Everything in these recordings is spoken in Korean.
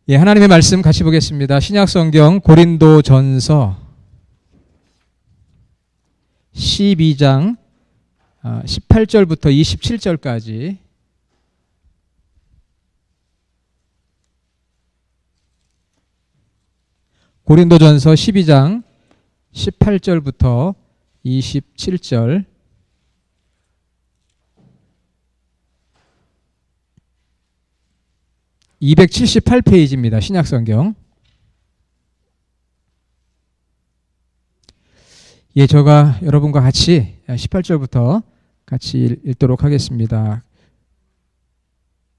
예, 하나님의 말씀 같이 보겠습니다. 신약성경 고린도전서 12장 18절부터 27절까지 고린도전서 12장 18절부터 27절 278페이지입니다. 신약성경. 예, 제가 여러분과 같이 18절부터 같이 읽도록 하겠습니다.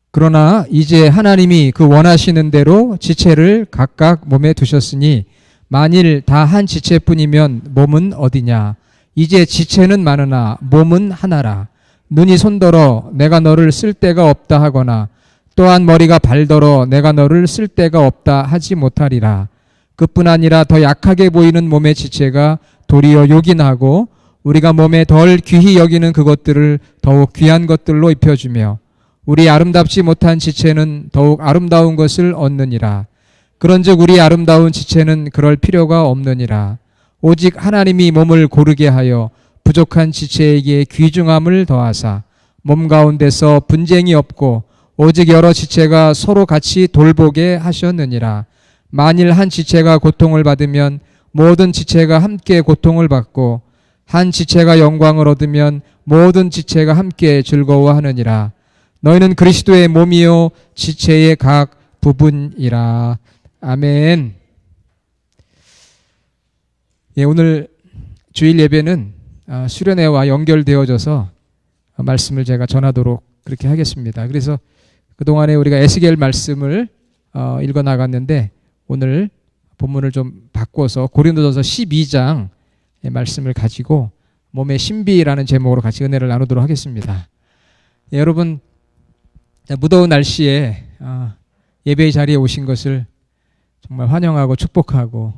그러나 이제 하나님이 그 원하시는 대로 지체를 각각 몸에 두셨으니 만일 다 한 지체뿐이면 몸은 어디냐? 이제 지체는 많으나 몸은 하나라. 눈이 손더러 내가 너를 쓸 데가 없다 하거나 또한 머리가 발더러 내가 너를 쓸 데가 없다 하지 못하리라. 그뿐 아니라 더 약하게 보이는 몸의 지체가 도리어 요긴하고 우리가 몸에 덜 귀히 여기는 그것들을 더욱 귀한 것들로 입혀주며 우리 아름답지 못한 지체는 더욱 아름다운 것을 얻느니라. 그런즉 우리 아름다운 지체는 그럴 필요가 없느니라. 오직 하나님이 몸을 고르게 하여 부족한 지체에게 귀중함을 더하사 몸 가운데서 분쟁이 없고 오직 여러 지체가 서로 같이 돌보게 하셨느니라. 만일 한 지체가 고통을 받으면 모든 지체가 함께 고통을 받고 한 지체가 영광을 얻으면 모든 지체가 함께 즐거워하느니라. 너희는 그리스도의 몸이요 지체의 각 부분이라. 아멘. 예, 오늘 주일 예배는 수련회와 연결되어져서 말씀을 제가 전하도록 그렇게 하겠습니다. 그래서 그동안에 우리가 에스겔 말씀을 읽어 나갔는데 오늘 본문을 좀 바꿔서 고린도전서 12장 말씀을 가지고 몸의 신비라는 제목으로 같이 은혜를 나누도록 하겠습니다. 예, 여러분 무더운 날씨에 예배의 자리에 오신 것을 정말 환영하고 축복하고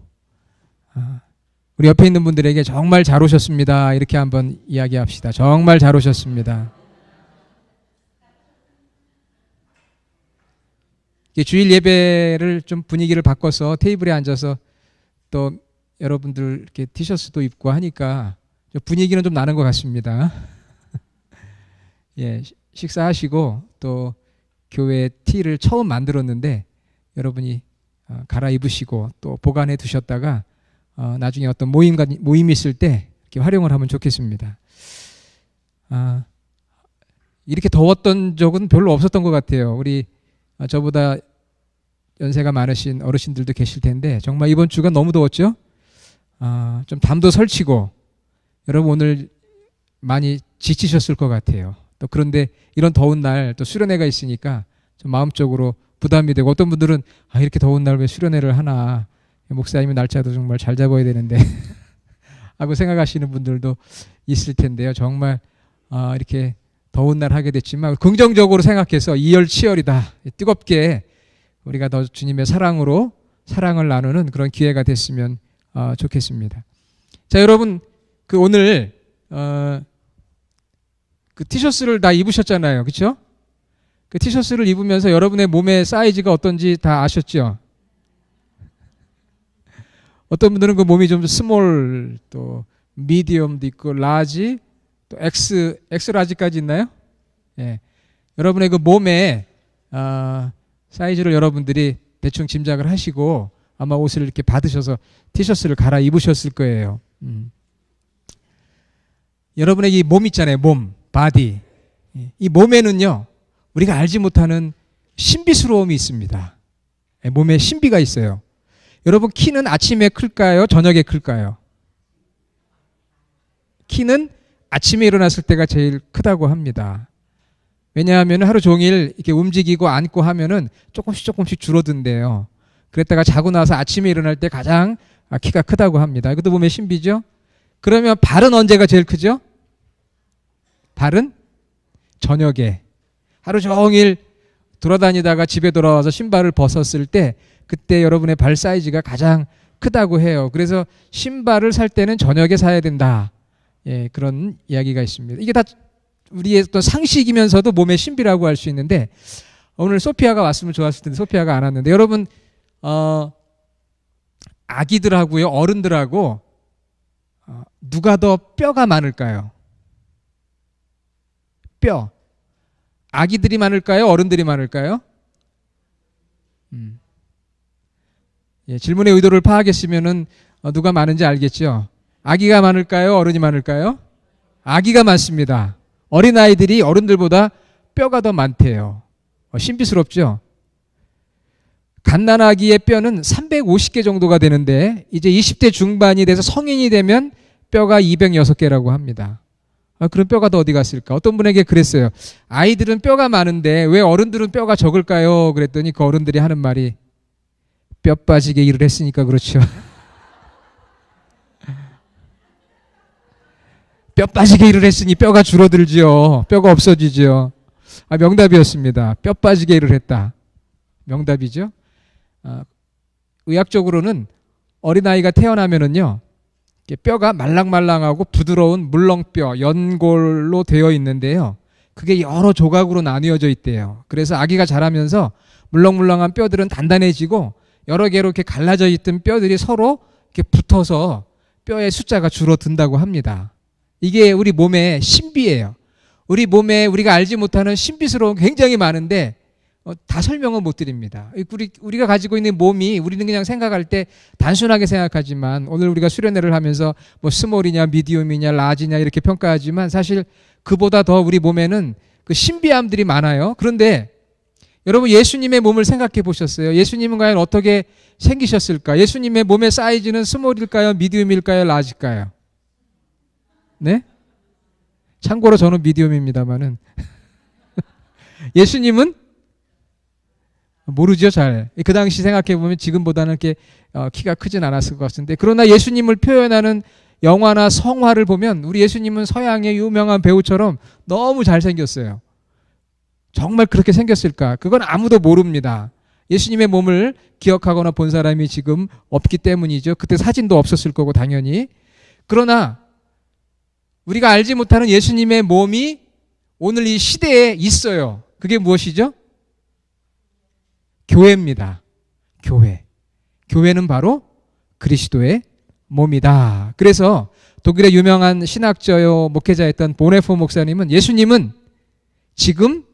우리 옆에 있는 분들에게 정말 잘 오셨습니다. 이렇게 한번 이야기합시다. 정말 잘 오셨습니다. 주일 예배를 좀 분위기를 바꿔서 테이블에 앉아서 또 여러분들 이렇게 티셔츠도 입고 하니까 분위기는 좀 나는 것 같습니다. 예, 식사하시고 또 교회 티를 처음 만들었는데 여러분이 갈아입으시고 또 보관해 두셨다가 나중에 어떤 모임이 있을 때 이렇게 활용을 하면 좋겠습니다. 이렇게 더웠던 적은 별로 없었던 것 같아요. 우리 저보다 연세가 많으신 어르신들도 계실 텐데 정말 이번 주가 너무 더웠죠? 좀 담도 설치고 여러분 오늘 많이 지치셨을 것 같아요. 또 그런데 이런 더운 날 또 수련회가 있으니까 좀 마음적으로 부담이 되고 어떤 분들은 이렇게 더운 날 왜 수련회를 하나 목사님의 날짜도 정말 잘 잡아야 되는데 하고 생각하시는 분들도 있을 텐데요. 정말 이렇게 더운 날 하게 됐지만 긍정적으로 생각해서 이열치열이다. 뜨겁게 우리가 더 주님의 사랑으로 사랑을 나누는 그런 기회가 됐으면 좋겠습니다. 자, 여러분 오늘 그 티셔츠를 다 입으셨잖아요. 그렇죠? 그 티셔츠를 입으면서 여러분의 몸의 사이즈가 어떤지 다 아셨죠? 어떤 분들은 그 몸이 좀 스몰, 또 미디엄도 있고 라지, 또 엑스라지까지 있나요? 예. 여러분의 그 몸의 사이즈를 여러분들이 대충 짐작을 하시고 아마 옷을 이렇게 받으셔서 티셔츠를 갈아입으셨을 거예요. 여러분의 이 몸 있잖아요. 몸, 바디. 이 몸에는요, 우리가 알지 못하는 신비스러움이 있습니다. 몸에 신비가 있어요. 여러분 키는 아침에 클까요? 저녁에 클까요? 키는 아침에 일어났을 때가 제일 크다고 합니다. 왜냐하면 하루 종일 이렇게 움직이고 앉고 하면은 조금씩 줄어든대요. 그랬다가 자고 나서 아침에 일어날 때 가장 키가 크다고 합니다. 이것도 몸의 신비죠? 그러면 발은 언제가 제일 크죠? 발은 저녁에. 하루 종일 돌아다니다가 집에 돌아와서 신발을 벗었을 때 그때 여러분의 발 사이즈가 가장 크다고 해요. 그래서 신발을 살 때는 저녁에 사야 된다. 예, 그런 이야기가 있습니다. 이게 다 우리의 어떤 상식이면서도 몸의 신비라고 할 수 있는데 오늘 소피아가 왔으면 좋았을 텐데 소피아가 안 왔는데 여러분 아기들하고요, 어른들하고 누가 더 뼈가 많을까요? 뼈. 아기들이 많을까요? 어른들이 많을까요? 예, 질문의 의도를 파악했으면은 누가 많은지 알겠죠? 아기가 많을까요? 어른이 많을까요? 아기가 많습니다. 어린아이들이 어른들보다 뼈가 더 많대요. 신비스럽죠? 갓난아기의 뼈는 350개 정도가 되는데 이제 20대 중반이 돼서 성인이 되면 뼈가 206개라고 합니다. 그럼 뼈가 더 어디 갔을까? 어떤 분에게 그랬어요. 아이들은 뼈가 많은데 왜 어른들은 뼈가 적을까요? 그랬더니 그 어른들이 하는 말이 뼈 빠지게 일을 했으니까 그렇죠. 뼈 빠지게 일을 했으니 뼈가 줄어들지요. 뼈가 없어지지요. 명답이었습니다. 뼈 빠지게 일을 했다. 명답이죠. 의학적으로는 어린아이가 태어나면은요, 뼈가 말랑말랑하고 부드러운 물렁뼈, 연골로 되어 있는데요. 그게 여러 조각으로 나뉘어져 있대요. 그래서 아기가 자라면서 물렁물렁한 뼈들은 단단해지고 여러 개로 이렇게 갈라져 있던 뼈들이 서로 이렇게 붙어서 뼈의 숫자가 줄어든다고 합니다. 이게 우리 몸의 신비예요. 우리 몸에 우리가 알지 못하는 신비스러운 게 굉장히 많은데 다 설명은 못 드립니다. 우리가 가지고 있는 몸이 우리는 그냥 생각할 때 단순하게 생각하지만 오늘 우리가 수련회를 하면서 뭐 스몰이냐 미디움이냐 라지냐 이렇게 평가하지만 사실 그보다 더 우리 몸에는 그 신비함들이 많아요. 그런데 여러분 예수님의 몸을 생각해 보셨어요? 예수님은 과연 어떻게 생기셨을까? 예수님의 몸의 사이즈는 스몰일까요? 미디움일까요? 라지일까요? 네? 참고로 저는 미디움입니다만은 예수님은 모르죠, 잘. 그 당시 생각해보면 지금보다는 이렇게 키가 크진 않았을 것 같은데, 그러나 예수님을 표현하는 영화나 성화를 보면 우리 예수님은 서양의 유명한 배우처럼 너무 잘생겼어요. 정말 그렇게 생겼을까? 그건 아무도 모릅니다. 예수님의 몸을 기억하거나 본 사람이 지금 없기 때문이죠. 그때 사진도 없었을 거고 당연히. 그러나 우리가 알지 못하는 예수님의 몸이 오늘 이 시대에 있어요. 그게 무엇이죠? 교회입니다. 교회. 교회는 바로 그리스도의 몸이다. 그래서 독일의 유명한 신학자요 목회자였던 보네포 목사님은 예수님은 지금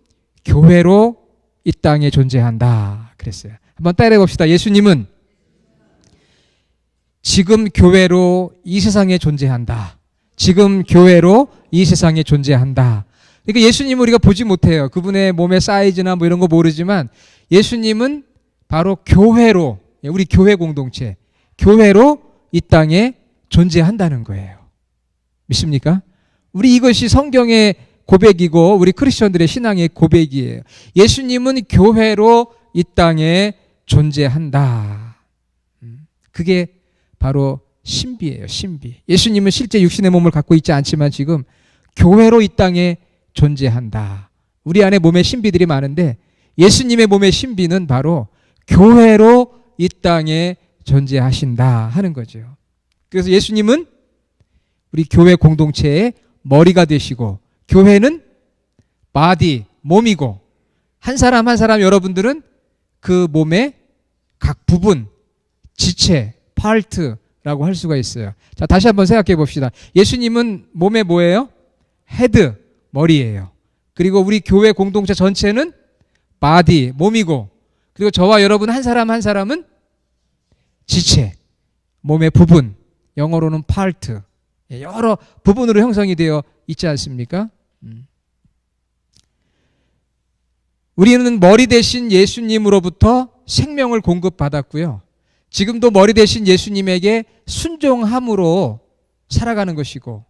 교회로 이 땅에 존재한다 그랬어요. 한번 따라해 봅시다. 예수님은 지금 교회로 이 세상에 존재한다. 지금 교회로 이 세상에 존재한다. 그러니까 예수님을 우리가 보지 못해요. 그분의 몸의 사이즈나 뭐 이런 거 모르지만 예수님은 바로 교회로, 우리 교회 공동체, 교회로 이 땅에 존재한다는 거예요. 믿습니까? 우리 이것이 성경의 고백이고 우리 크리스천들의 신앙의 고백이에요. 예수님은 교회로 이 땅에 존재한다. 그게 바로 신비예요. 신비. 예수님은 실제 육신의 몸을 갖고 있지 않지만 지금 교회로 이 땅에 존재한다. 우리 안에 몸의 신비들이 많은데 예수님의 몸의 신비는 바로 교회로 이 땅에 존재하신다 하는 거죠. 그래서 예수님은 우리 교회 공동체의 머리가 되시고 교회는 바디, 몸이고 한 사람 한 사람 여러분들은 그 몸의 각 부분, 지체, 파트라고 할 수가 있어요. 자, 다시 한번 생각해 봅시다. 예수님은 몸의 뭐예요? 헤드, 머리예요. 그리고 우리 교회 공동체 전체는 바디, 몸이고 그리고 저와 여러분 한 사람 한 사람은 지체, 몸의 부분, 영어로는 파트, 여러 부분으로 형성이 되어 있지 않습니까? 우리는 머리 대신 예수님으로부터 생명을 공급받았고요. 지금도 머리 대신 예수님에게 순종함으로 살아가는 것이고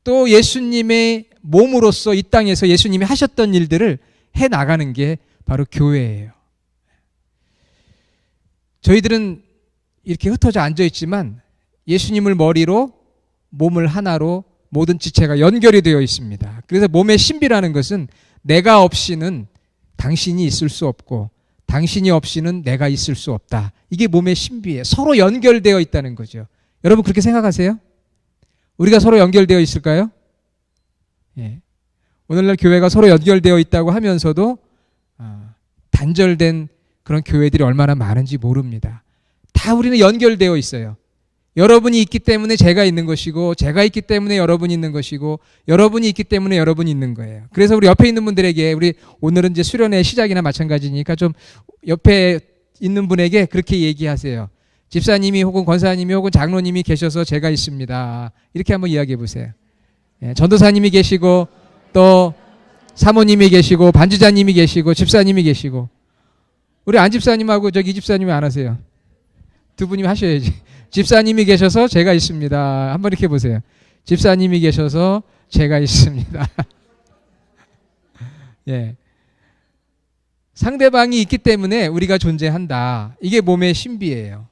또 예수님의 몸으로서 이 땅에서 예수님이 하셨던 일들을 해나가는 게 바로 교회예요. 저희들은 이렇게 흩어져 앉아있지만 예수님을 머리로 몸을 하나로 모든 지체가 연결이 되어 있습니다. 그래서 몸의 신비라는 것은 내가 없이는 당신이 있을 수 없고 당신이 없이는 내가 있을 수 없다. 이게 몸의 신비예요. 서로 연결되어 있다는 거죠. 여러분 그렇게 생각하세요? 우리가 서로 연결되어 있을까요? 예. 오늘날 교회가 서로 연결되어 있다고 하면서도 단절된 그런 교회들이 얼마나 많은지 모릅니다. 다 우리는 연결되어 있어요. 여러분이 있기 때문에 제가 있는 것이고, 제가 있기 때문에 여러분이 있는 것이고, 여러분이 있기 때문에 여러분이 있는 거예요. 그래서 우리 옆에 있는 분들에게, 우리 오늘은 이제 수련회 시작이나 마찬가지니까 좀 옆에 있는 분에게 그렇게 얘기하세요. 집사님이 혹은 권사님이 혹은 장로님이 계셔서 제가 있습니다. 이렇게 한번 이야기해 보세요. 예, 전도사님이 계시고, 또 사모님이 계시고, 반주자님이 계시고, 집사님이 계시고. 우리 안 집사님하고 저기 이 집사님이 안 하세요. 두 분이 하셔야지. 집사님이 계셔서 제가 있습니다. 한번 이렇게 보세요. 집사님이 계셔서 제가 있습니다. 예. 상대방이 있기 때문에 우리가 존재한다. 이게 몸의 신비예요.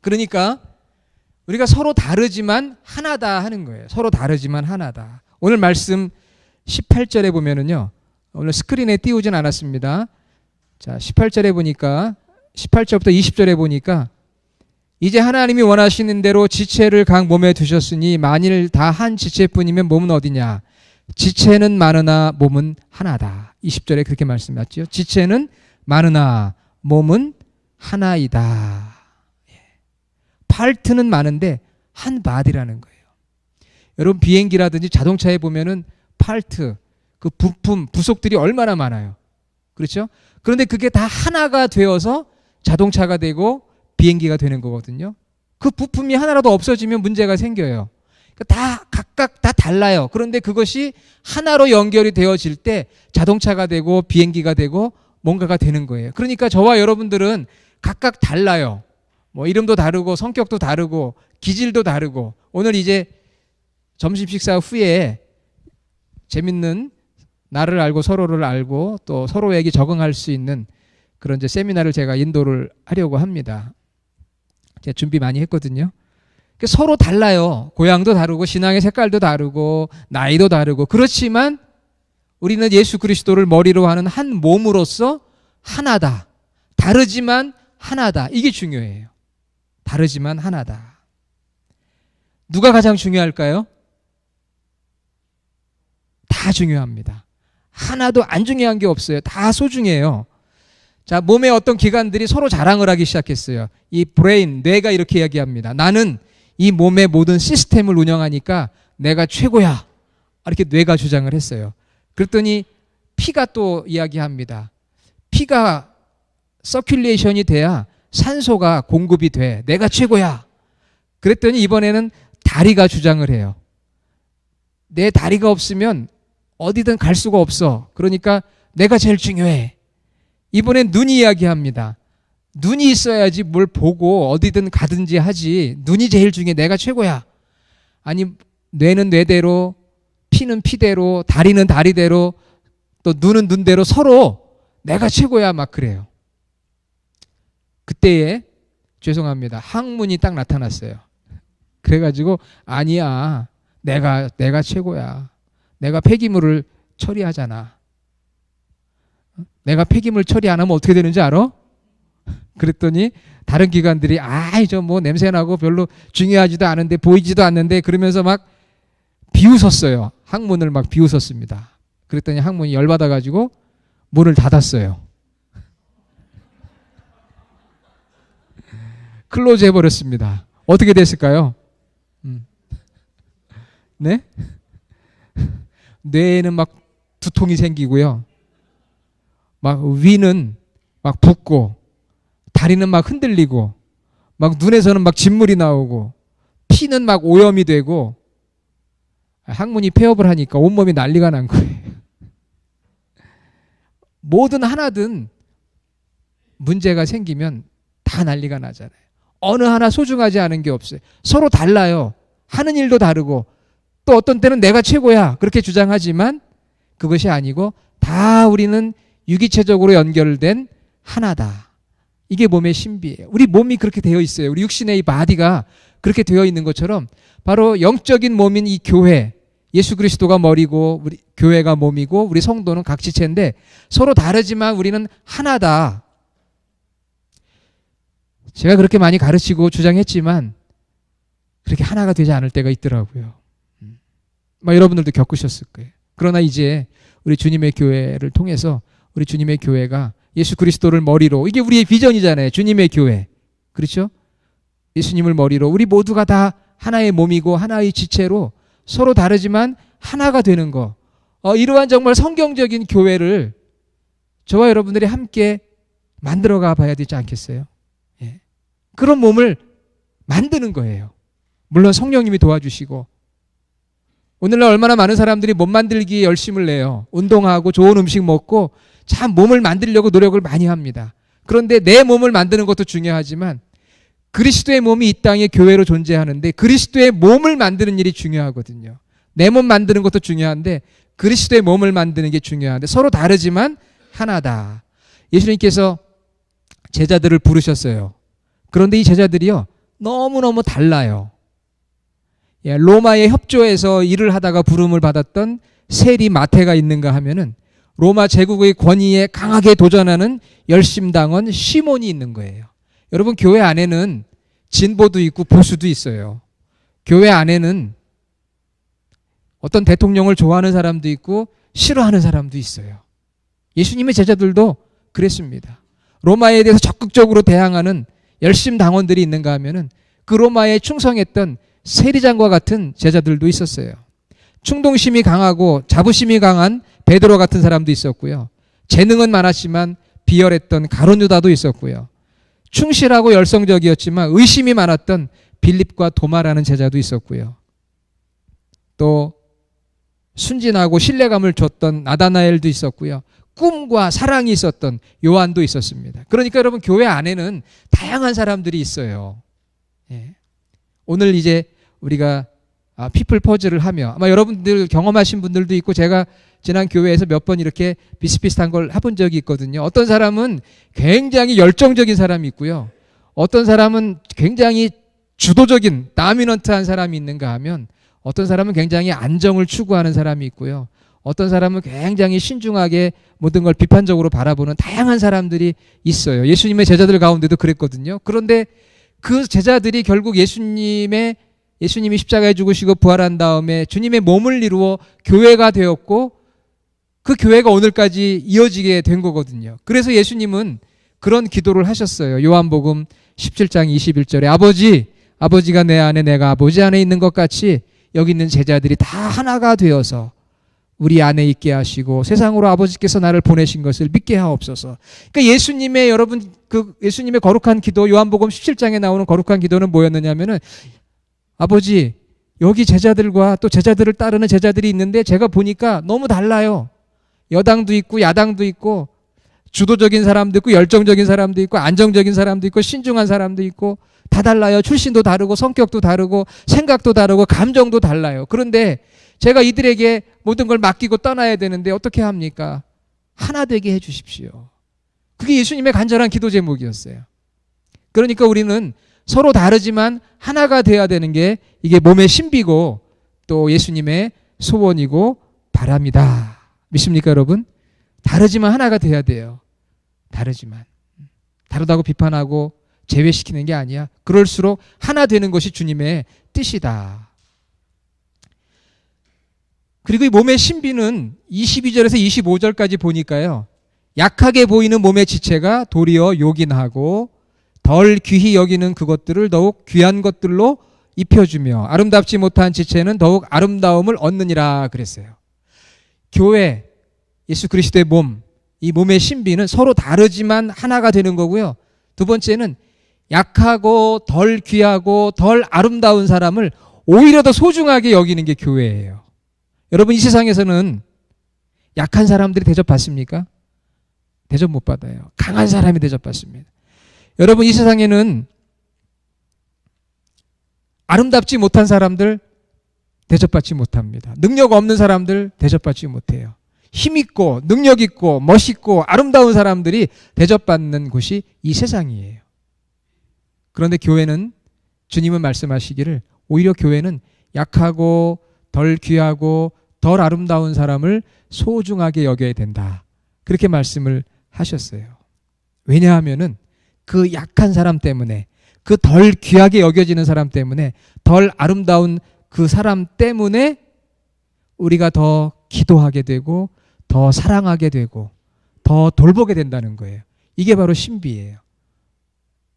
그러니까 우리가 서로 다르지만 하나다 하는 거예요. 서로 다르지만 하나다. 오늘 말씀 18절에 보면은요. 오늘 스크린에 띄우진 않았습니다. 자, 18절에 보니까 18절부터 20절에 보니까 이제 하나님이 원하시는 대로 지체를 각 몸에 두셨으니 만일 다 한 지체뿐이면 몸은 어디냐? 지체는 많으나 몸은 하나다. 20절에 그렇게 말씀하셨죠. 지체는 많으나 몸은 하나이다. 파트는 많은데 한 바디라는 거예요. 여러분 비행기라든지 자동차에 보면은 파트, 그 부품, 부속들이 얼마나 많아요. 그렇죠? 그런데 그게 다 하나가 되어서 자동차가 되고 비행기가 되는 거거든요. 그 부품이 하나라도 없어지면 문제가 생겨요. 그러니까 다 각각 다 달라요. 그런데 그것이 하나로 연결이 되어질 때 자동차가 되고 비행기가 되고 뭔가가 되는 거예요. 그러니까 저와 여러분들은 각각 달라요. 뭐 이름도 다르고 성격도 다르고 기질도 다르고. 오늘 이제 점심 식사 후에 재밌는 나를 알고 서로를 알고 또 서로에게 적응할 수 있는 그런 이제 세미나를 제가 인도를 하려고 합니다. 제가 준비 많이 했거든요. 서로 달라요. 고향도 다르고 신앙의 색깔도 다르고 나이도 다르고. 그렇지만 우리는 예수 그리스도를 머리로 하는 한 몸으로서 하나다. 다르지만 하나다. 이게 중요해요. 다르지만 하나다. 누가 가장 중요할까요? 다 중요합니다. 하나도 안 중요한 게 없어요. 다 소중해요. 자, 몸의 어떤 기관들이 서로 자랑을 하기 시작했어요. 이 브레인, 뇌가 이렇게 이야기합니다. 나는 이 몸의 모든 시스템을 운영하니까 내가 최고야. 이렇게 뇌가 주장을 했어요. 그랬더니 피가 또 이야기합니다. 피가 서큘레이션이 돼야 산소가 공급이 돼. 내가 최고야. 그랬더니 이번에는 다리가 주장을 해요. 내 다리가 없으면 어디든 갈 수가 없어. 그러니까 내가 제일 중요해. 이번엔 눈이 이야기합니다. 눈이 있어야지 뭘 보고 어디든 가든지 하지. 눈이 제일 중요해. 내가 최고야. 아니, 뇌는 뇌대로, 피는 피대로, 다리는 다리대로, 또 눈은 눈대로 서로 내가 최고야 막 그래요. 그때에 죄송합니다. 학문이 딱 나타났어요. 그래가지고 아니야. 내가 최고야. 내가 폐기물을 처리하잖아. 내가 폐기물 처리 안 하면 어떻게 되는지 알아? 그랬더니 다른 기관들이 저 뭐 냄새나고 별로 중요하지도 않은데 보이지도 않는데 그러면서 막 비웃었어요. 학문을 막 비웃었습니다. 그랬더니 학문이 열받아가지고 문을 닫았어요. 클로즈 해버렸습니다. 어떻게 됐을까요? 네? 뇌에는 막 두통이 생기고요. 막 위는 막 붓고 다리는 막 흔들리고 막 눈에서는 막 진물이 나오고 피는 막 오염이 되고 학문이 폐업을 하니까 온몸이 난리가 난 거예요. 뭐든 하나든 문제가 생기면 다 난리가 나잖아요. 어느 하나 소중하지 않은 게 없어요. 서로 달라요. 하는 일도 다르고 또 어떤 때는 내가 최고야 그렇게 주장하지만 그것이 아니고 다 우리는 유기체적으로 연결된 하나다. 이게 몸의 신비예요. 우리 몸이 그렇게 되어 있어요. 우리 육신의 이 바디가 그렇게 되어 있는 것처럼 바로 영적인 몸인 이 교회, 예수 그리스도가 머리고 우리 교회가 몸이고 우리 성도는 각 지체인데 서로 다르지만 우리는 하나다. 제가 그렇게 많이 가르치고 주장했지만 그렇게 하나가 되지 않을 때가 있더라고요. 여러분들도 겪으셨을 거예요. 그러나 이제 우리 주님의 교회를 통해서 우리 주님의 교회가 예수 그리스도를 머리로, 이게 우리의 비전이잖아요. 주님의 교회. 그렇죠? 예수님을 머리로 우리 모두가 다 하나의 몸이고 하나의 지체로 서로 다르지만 하나가 되는 거. 이러한 정말 성경적인 교회를 저와 여러분들이 함께 만들어가 봐야 되지 않겠어요? 예. 그런 몸을 만드는 거예요. 물론 성령님이 도와주시고. 오늘날 얼마나 많은 사람들이 몸 만들기에 열심을 내요. 운동하고 좋은 음식 먹고 참 몸을 만들려고 노력을 많이 합니다. 그런데 내 몸을 만드는 것도 중요하지만 그리스도의 몸이 이 땅에 교회로 존재하는데 그리스도의 몸을 만드는 일이 중요하거든요. 내 몸 만드는 것도 중요한데 그리스도의 몸을 만드는 게 중요한데 서로 다르지만 하나다. 예수님께서 제자들을 부르셨어요. 그런데 이 제자들이요, 너무너무 달라요. 로마의 협조에서 일을 하다가 부름을 받았던 세리 마태가 있는가 하면은 로마 제국의 권위에 강하게 도전하는 열심당원 시몬이 있는 거예요. 여러분, 교회 안에는 진보도 있고 보수도 있어요. 교회 안에는 어떤 대통령을 좋아하는 사람도 있고 싫어하는 사람도 있어요. 예수님의 제자들도 그랬습니다. 로마에 대해서 적극적으로 대항하는 열심당원들이 있는가 하면은 그 로마에 충성했던 세리장과 같은 제자들도 있었어요. 충동심이 강하고 자부심이 강한 베드로 같은 사람도 있었고요. 재능은 많았지만 비열했던 가룟 유다도 있었고요. 충실하고 열성적이었지만 의심이 많았던 빌립과 도마라는 제자도 있었고요. 또 순진하고 신뢰감을 줬던 나다나엘도 있었고요. 꿈과 사랑이 있었던 요한도 있었습니다. 그러니까 여러분, 교회 안에는 다양한 사람들이 있어요. 예. 오늘 이제 우리가 피플 퍼즐을 하며 아마 여러분들 경험하신 분들도 있고 제가 지난 교회에서 몇 번 이렇게 비슷비슷한 걸 해본 적이 있거든요. 어떤 사람은 굉장히 열정적인 사람이 있고요. 어떤 사람은 굉장히 주도적인 다미넌트한 사람이 있는가 하면 어떤 사람은 굉장히 안정을 추구하는 사람이 있고요. 어떤 사람은 굉장히 신중하게 모든 걸 비판적으로 바라보는 다양한 사람들이 있어요. 예수님의 제자들 가운데도 그랬거든요. 그런데 그 제자들이 결국 예수님이 십자가에 죽으시고 부활한 다음에 주님의 몸을 이루어 교회가 되었고 그 교회가 오늘까지 이어지게 된 거거든요. 그래서 예수님은 그런 기도를 하셨어요. 요한복음 17장 21절에 아버지가 내 안에 내가 아버지 안에 있는 것 같이 여기 있는 제자들이 다 하나가 되어서 우리 안에 있게 하시고 세상으로 아버지께서 나를 보내신 것을 믿게 하옵소서. 그러니까 예수님의 거룩한 기도, 요한복음 17장에 나오는 거룩한 기도는 뭐였느냐면은 아버지, 여기 제자들과 또 제자들을 따르는 제자들이 있는데 제가 보니까 너무 달라요. 여당도 있고 야당도 있고 주도적인 사람도 있고 열정적인 사람도 있고 안정적인 사람도 있고 신중한 사람도 있고 다 달라요. 출신도 다르고 성격도 다르고 생각도 다르고 감정도 달라요. 그런데 제가 이들에게 모든 걸 맡기고 떠나야 되는데 어떻게 합니까? 하나 되게 해 주십시오. 그게 예수님의 간절한 기도 제목이었어요. 그러니까 우리는 서로 다르지만 하나가 돼야 되는 게 이게 몸의 신비고 또 예수님의 소원이고 바람이다. 믿습니까, 여러분? 다르지만 하나가 돼야 돼요. 다르다고 비판하고 제외시키는 게 아니야. 그럴수록 하나 되는 것이 주님의 뜻이다. 그리고 이 몸의 신비는 22절에서 25절까지 보니까요, 약하게 보이는 몸의 지체가 도리어 요긴하고 덜 귀히 여기는 그것들을 더욱 귀한 것들로 입혀주며 아름답지 못한 지체는 더욱 아름다움을 얻느니라 그랬어요. 교회, 예수 그리스도의 몸, 이 몸의 신비는 서로 다르지만 하나가 되는 거고요. 두 번째는 약하고 덜 귀하고 덜 아름다운 사람을 오히려 더 소중하게 여기는 게 교회예요. 여러분, 이 세상에서는 약한 사람들이 대접받습니까? 대접 못 받아요. 강한 사람이 대접받습니다. 여러분, 이 세상에는 아름답지 못한 사람들 대접받지 못합니다. 능력 없는 사람들 대접받지 못해요. 힘있고 능력있고 멋있고 아름다운 사람들이 대접받는 곳이 이 세상이에요. 그런데 교회는, 주님은 말씀하시기를 오히려 교회는 약하고 덜 귀하고 덜 아름다운 사람을 소중하게 여겨야 된다. 그렇게 말씀을 하셨어요. 왜냐하면은 그 약한 사람 때문에, 그 덜 귀하게 여겨지는 사람 때문에, 덜 아름다운 그 사람 때문에 우리가 더 기도하게 되고 더 사랑하게 되고 더 돌보게 된다는 거예요. 이게 바로 신비예요.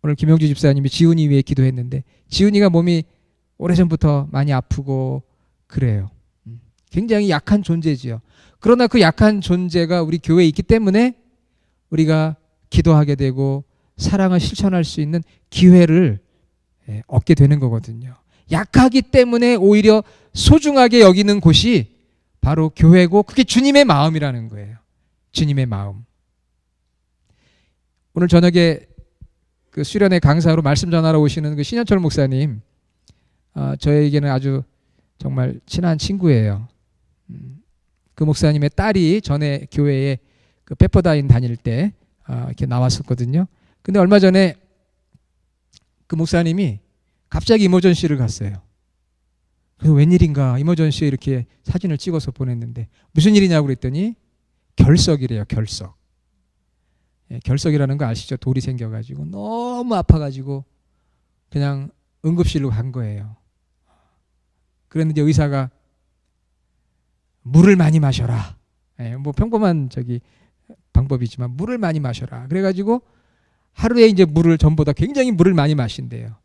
오늘 김영주 집사님이 지훈이 위해 기도했는데 지훈이가 몸이 오래전부터 많이 아프고 그래요. 굉장히 약한 존재지요. 그러나 그 약한 존재가 우리 교회에 있기 때문에 우리가 기도하게 되고 사랑을 실천할 수 있는 기회를 얻게 되는 거거든요. 약하기 때문에 오히려 소중하게 여기는 곳이 바로 교회고 그게 주님의 마음이라는 거예요. 주님의 마음. 오늘 저녁에 그 수련회 강사로 말씀 전하러 오시는 그 신현철 목사님, 저에게는 아주 정말 친한 친구예요. 그 목사님의 딸이 전에 교회에 그 페퍼다인 다닐 때 이렇게 나왔었거든요. 근데 얼마 전에 그 목사님이 갑자기 이머전시를 갔어요. 그래서 웬일인가 이머전시에 이렇게 사진을 찍어서 보냈는데 무슨 일이냐고 그랬더니 결석이래요. 결석. 결석이라는 거 아시죠? 돌이 생겨가지고 너무 아파가지고 그냥 응급실로 간 거예요. 그랬는데 의사가 물을 많이 마셔라. 뭐 평범한 방법이지만 물을 많이 마셔라. 그래가지고 하루에 이제 물을 전보다 굉장히 물을 많이 마신대요.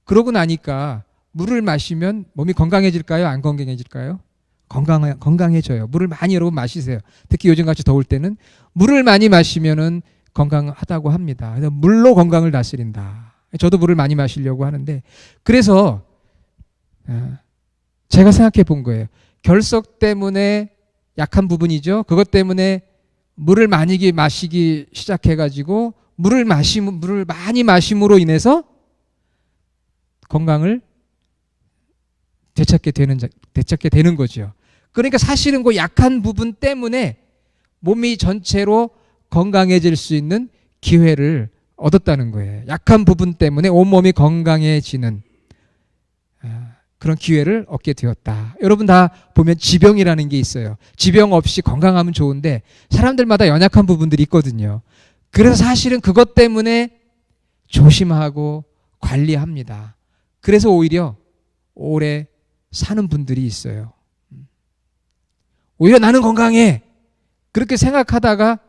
그러고 나니까 물을 마시면 몸이 건강해질까요? 안 건강해질까요? 건강해져요. 물을 많이 여러분 마시세요. 특히 요즘같이 더울 때는 물을 많이 마시면은 건강하다고 합니다. 그래서 물로 건강을 다스린다. 저도 물을 많이 마시려고 하는데 그래서 제가 생각해 본 거예요. 결석 때문에 약한 부분이죠. 그것 때문에 물을 많이 마시기 시작해가지고 물을 많이 마심으로 인해서 건강을 되찾게 되는 거죠. 그러니까 사실은 그 약한 부분 때문에 몸이 전체로 건강해질 수 있는 기회를 얻었다는 거예요. 약한 부분 때문에 온몸이 건강해지는 그런 기회를 얻게 되었다. 여러분 다 보면 지병이라는 게 있어요. 지병 없이 건강하면 좋은데 사람들마다 연약한 부분들이 있거든요. 그래서 사실은 그것 때문에 조심하고 관리합니다. 그래서 오히려 오래 사는 분들이 있어요. 오히려 나는 건강해. 그렇게 생각하다가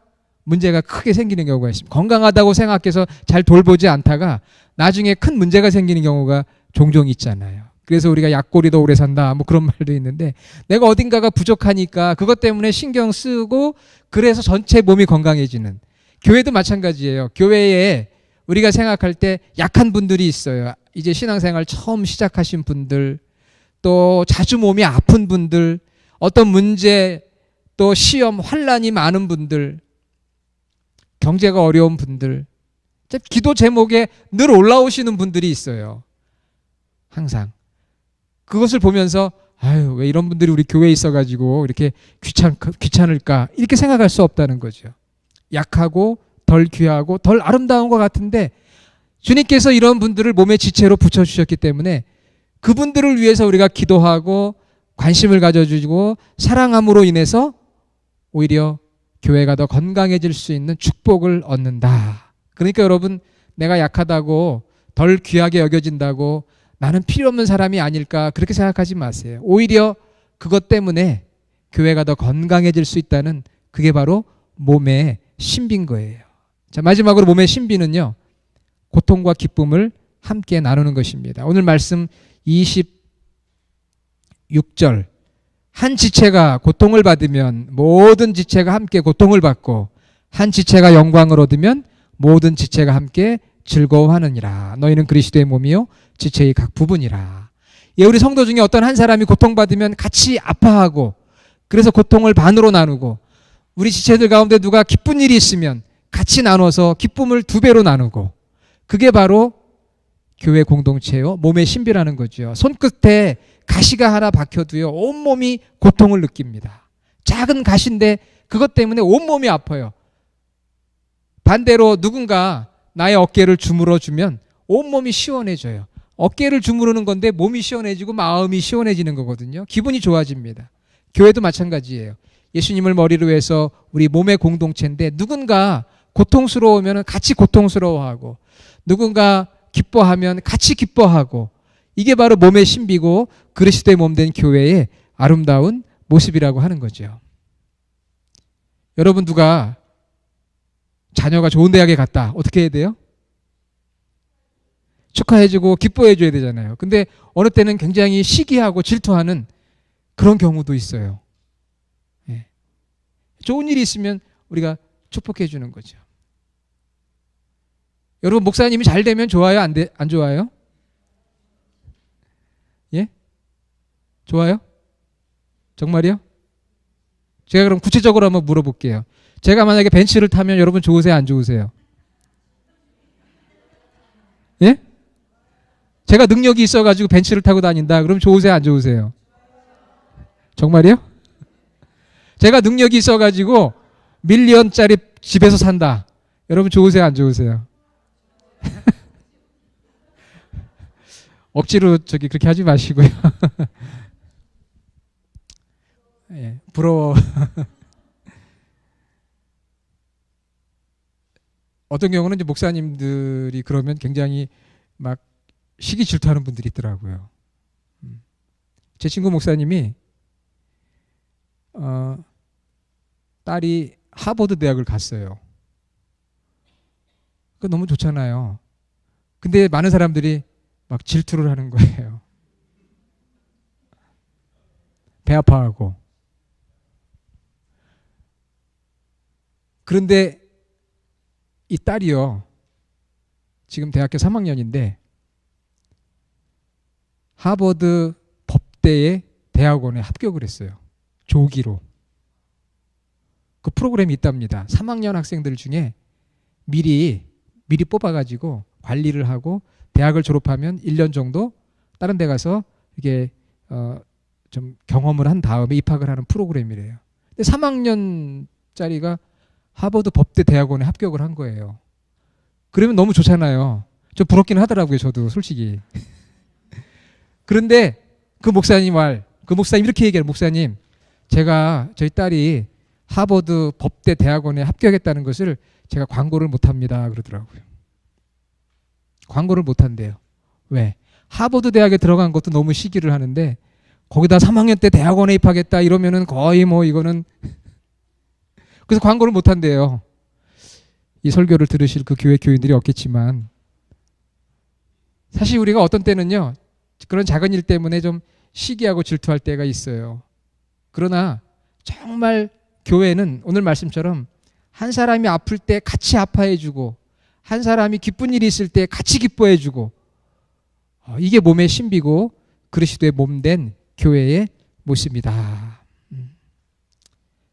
문제가 크게 생기는 경우가 있습니다. 건강하다고 생각해서 잘 돌보지 않다가 나중에 큰 문제가 생기는 경우가 종종 있잖아요. 그래서 우리가 약골이 더 오래 산다 뭐 그런 말도 있는데 내가 어딘가가 부족하니까 그것 때문에 신경 쓰고 그래서 전체 몸이 건강해지는 교회도 마찬가지예요. 교회에 우리가 생각할 때 약한 분들이 있어요. 이제 신앙생활 처음 시작하신 분들 또 자주 몸이 아픈 분들 어떤 문제 또 시험 환난이 많은 분들 경제가 어려운 분들 기도 제목에 늘 올라오시는 분들이 있어요. 항상 그것을 보면서 아유 왜 이런 분들이 우리 교회에 있어가지고 이렇게 귀찮을까 이렇게 생각할 수 없다는 거죠. 약하고 덜 귀하고 덜 아름다운 것 같은데 주님께서 이런 분들을 몸의 지체로 붙여주셨기 때문에 그분들을 위해서 우리가 기도하고 관심을 가져주고 사랑함으로 인해서 오히려 교회가 더 건강해질 수 있는 축복을 얻는다. 그러니까 여러분 내가 약하다고 덜 귀하게 여겨진다고 나는 필요 없는 사람이 아닐까 그렇게 생각하지 마세요. 오히려 그것 때문에 교회가 더 건강해질 수 있다는 그게 바로 몸의 신비인 거예요. 자, 마지막으로 몸의 신비는요. 고통과 기쁨을 함께 나누는 것입니다. 오늘 말씀 26절 한 지체가 고통을 받으면 모든 지체가 함께 고통을 받고 한 지체가 영광을 얻으면 모든 지체가 함께 즐거워하느니라. 너희는 그리스도의 몸이요 지체의 각 부분이라. 예, 우리 성도 중에 어떤 한 사람이 고통받으면 같이 아파하고 그래서 고통을 반으로 나누고 우리 지체들 가운데 누가 기쁜 일이 있으면 같이 나눠서 기쁨을 2배로 나누고 그게 바로 교회 공동체요 몸의 신비라는 거죠. 손끝에 가시가 하나 박혀도요 온몸이 고통을 느낍니다. 작은 가시인데 그것 때문에 온몸이 아파요. 반대로 누군가 나의 어깨를 주물어 주면 온몸이 시원해져요. 어깨를 주무르는 건데 몸이 시원해지고 마음이 시원해지는 거거든요. 기분이 좋아집니다. 교회도 마찬가지예요. 예수님을 머리로 해서 우리 몸의 공동체인데 누군가 고통스러우면 같이 고통스러워하고 누군가 기뻐하면 같이 기뻐하고 이게 바로 몸의 신비고 그리스도의 몸된 교회의 아름다운 모습이라고 하는 거죠. 여러분 누가 자녀가 좋은 대학에 갔다. 어떻게 해야 돼요? 축하해주고 기뻐해줘야 되잖아요. 근데 어느 때는 굉장히 시기하고 질투하는 그런 경우도 있어요. 예. 좋은 일이 있으면 우리가 축복해 주는 거죠. 여러분, 목사님이 잘 되면 좋아요? 안 좋아요? 예? 좋아요? 정말이요? 제가 그럼 구체적으로 한번 물어볼게요. 제가 만약에 벤츠를 타면 여러분 좋으세요? 안 좋으세요? 예? 제가 능력이 있어가지고 벤츠를 타고 다닌다. 그럼 좋으세요? 안 좋으세요? 정말이요? 제가 능력이 있어가지고 밀리언짜리 집에서 산다. 여러분 좋으세요? 안 좋으세요? 억지로 그렇게 하지 마시고요. 예, 부러워. 어떤 경우는 이제 목사님들이 그러면 굉장히 막 시기 질투하는 분들이 있더라고요. 제 친구 목사님이 딸이 하버드 대학을 갔어요. 그 너무 좋잖아요. 근데 많은 사람들이 막 질투를 하는 거예요. 배 아파하고. 그런데 이 딸이요, 지금 대학교 3학년인데 하버드 법대의 대학원에 합격을 했어요. 조기로. 그 프로그램이 있답니다. 3학년 학생들 중에 미리 뽑아가지고 관리를 하고 대학을 졸업하면 1년 정도 다른 데 가서 이게 좀 경험을 한 다음에 입학을 하는 프로그램이래요. 근데 3학년짜리가 하버드 법대 대학원에 합격을 한 거예요. 그러면 너무 좋잖아요. 좀 부럽기는 하더라고요, 저도 솔직히. 그런데 그 목사님 이렇게 얘기해요. 목사님, 제가 저희 딸이 하버드 법대 대학원에 합격했다는 것을 제가 광고를 못합니다. 그러더라고요. 광고를 못한대요. 왜? 하버드 대학에 들어간 것도 너무 시기를 하는데 거기다 3학년 때 대학원에 입학했다 이러면은 거의 뭐 이거는 그래서 광고를 못한대요. 이 설교를 들으실 그 교회 교인들이 없겠지만 사실 우리가 어떤 때는요, 그런 작은 일 때문에 좀 시기하고 질투할 때가 있어요. 그러나 정말 교회는 오늘 말씀처럼 한 사람이 아플 때 같이 아파해주고 한 사람이 기쁜 일이 있을 때 같이 기뻐해주고 이게 몸의 신비고 그리스도의 몸된 교회의 모습이다.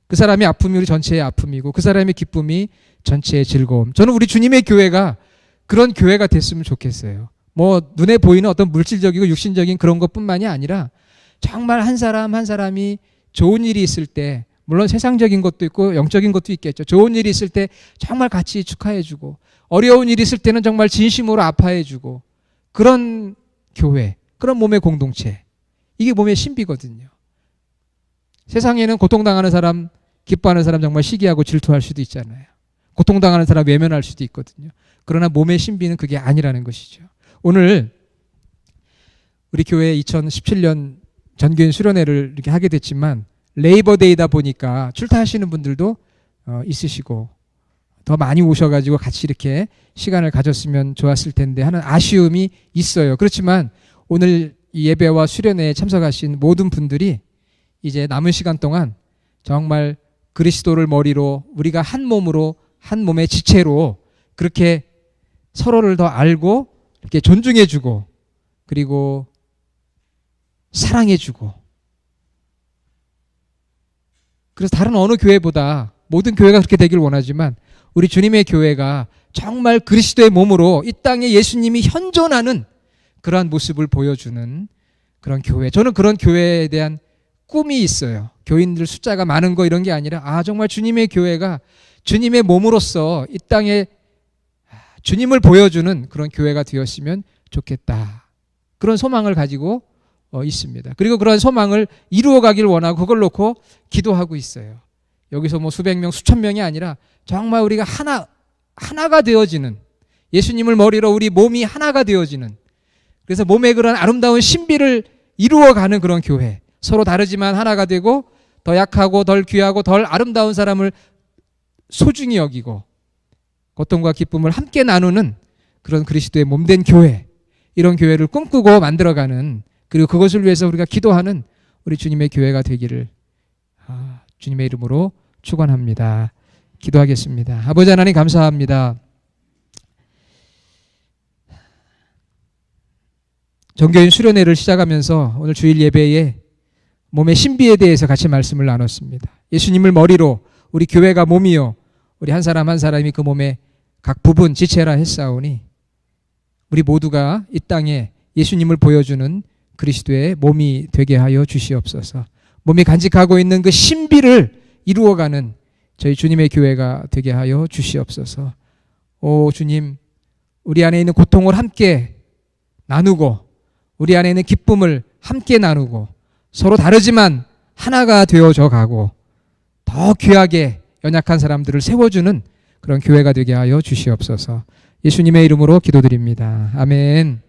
그 사람의 아픔이 우리 전체의 아픔이고 그 사람의 기쁨이 전체의 즐거움. 저는 우리 주님의 교회가 그런 교회가 됐으면 좋겠어요. 뭐 눈에 보이는 어떤 물질적이고 육신적인 그런 것뿐만이 아니라 정말 한 사람 한 사람이 좋은 일이 있을 때, 물론 세상적인 것도 있고 영적인 것도 있겠죠. 좋은 일이 있을 때 정말 같이 축하해주고 어려운 일이 있을 때는 정말 진심으로 아파해주고 그런 교회, 그런 몸의 공동체, 이게 몸의 신비거든요. 세상에는 고통당하는 사람, 기뻐하는 사람 정말 시기하고 질투할 수도 있잖아요. 고통당하는 사람 외면할 수도 있거든요. 그러나 몸의 신비는 그게 아니라는 것이죠. 오늘 우리 교회 2017년 전교인 수련회를 이렇게 하게 됐지만 레이버데이다 보니까 출타하시는 분들도 있으시고 더 많이 오셔가지고 같이 이렇게 시간을 가졌으면 좋았을 텐데 하는 아쉬움이 있어요. 그렇지만 오늘 이 예배와 수련회에 참석하신 모든 분들이 이제 남은 시간 동안 정말 그리스도를 머리로 우리가 한 몸으로 한 몸의 지체로 그렇게 서로를 더 알고 이렇게 존중해주고 그리고 사랑해주고, 그래서 다른 어느 교회보다 모든 교회가 그렇게 되길 원하지만 우리 주님의 교회가 정말 그리스도의 몸으로 이 땅에 예수님이 현존하는 그러한 모습을 보여주는 그런 교회. 저는 그런 교회에 대한 꿈이 있어요. 교인들 숫자가 많은 거 이런 게 아니라 정말 주님의 교회가 주님의 몸으로서 이 땅에 주님을 보여주는 그런 교회가 되었으면 좋겠다. 그런 소망을 가지고 있습니다. 그리고 그런 소망을 이루어가길 원하고 그걸 놓고 기도하고 있어요. 여기서 뭐 수백 명, 수천 명이 아니라 정말 우리가 하나가 되어지는, 예수님을 머리로 우리 몸이 하나가 되어지는, 그래서 몸의 그런 아름다운 신비를 이루어가는 그런 교회. 서로 다르지만 하나가 되고 더 약하고 덜 귀하고 덜 아름다운 사람을 소중히 여기고 고통과 기쁨을 함께 나누는 그런 그리스도의 몸된 교회, 이런 교회를 꿈꾸고 만들어가는, 그리고 그것을 위해서 우리가 기도하는 우리 주님의 교회가 되기를 주님의 이름으로 축원합니다. 기도하겠습니다. 아버지 하나님 감사합니다. 정교인 수련회를 시작하면서 오늘 주일 예배에 몸의 신비에 대해서 같이 말씀을 나눴습니다. 예수님을 머리로 우리 교회가 몸이요, 우리 한 사람 한 사람이 그 몸의 각 부분 지체라 했사오니 우리 모두가 이 땅에 예수님을 보여주는 그리스도의 몸이 되게 하여 주시옵소서. 몸이 간직하고 있는 그 신비를 이루어가는 저희 주님의 교회가 되게 하여 주시옵소서. 오 주님, 우리 안에 있는 고통을 함께 나누고 우리 안에 있는 기쁨을 함께 나누고 서로 다르지만 하나가 되어져 가고 더 귀하게 연약한 사람들을 세워주는 그런 교회가 되게 하여 주시옵소서. 예수님의 이름으로 기도드립니다. 아멘.